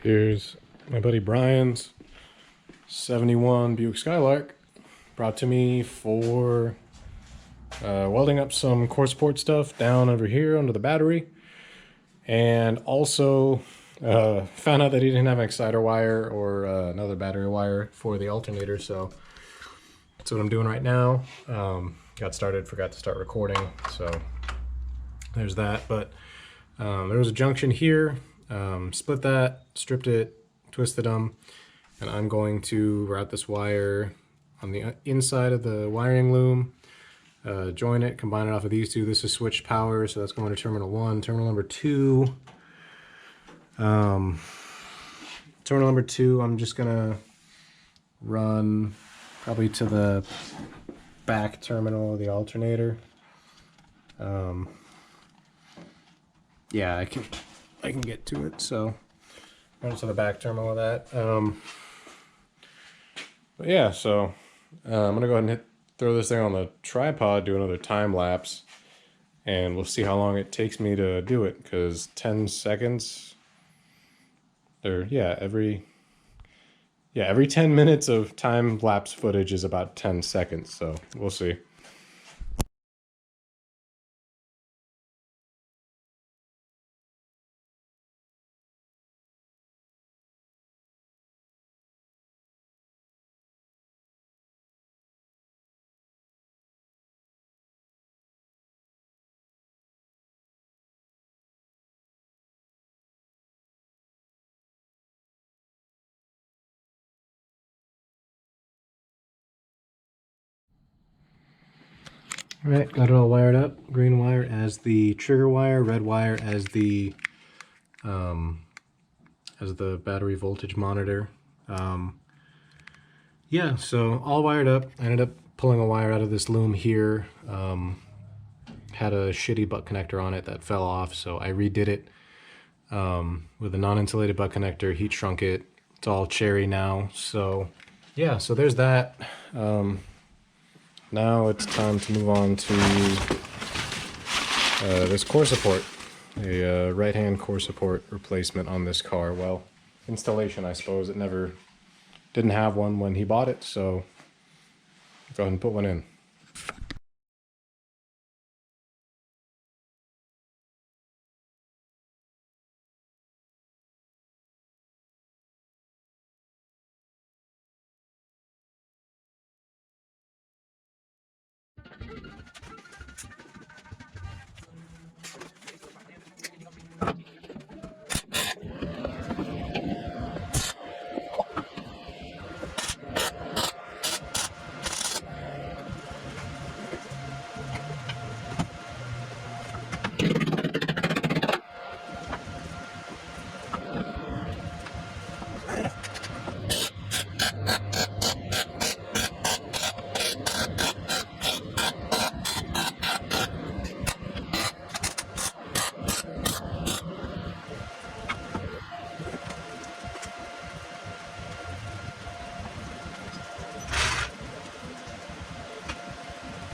Here's my buddy Brian's 71 Buick Skylark, brought to me for welding up some core support stuff down over here under the battery, and also found out that he didn't have an exciter wire or another battery wire for the alternator, so that's what I'm doing right now. Got started, forgot to start recording, so there's that. But there was a junction here, split that, stripped it, twisted them, and I'm going to route this wire on the inside of the wiring loom, join it, combine it off of these two. This is switched power, so that's going to terminal 1. Terminal number 2, I'm just gonna run probably to the back terminal of the alternator. Yeah, I can get to it, so run to the back terminal of that. But yeah, so I'm gonna go ahead and throw this thing on the tripod, do another time lapse, and we'll see how long it takes me to do it, because 10 seconds, or every 10 minutes of time lapse footage is about 10 seconds, so we'll see. All right, got it all wired up. Green wire as the trigger wire, red wire as the battery voltage monitor. Yeah, so all wired up. I ended up pulling a wire out of this loom here. Had a shitty butt connector on it that fell off, so I redid it with a non-insulated butt connector, heat shrunk it. It's all cherry now. So yeah, so there's that. Now it's time to move on to this core support, a right-hand core support replacement on this car. Well, installation, I suppose. It didn't have one when he bought it, so go ahead and put one in.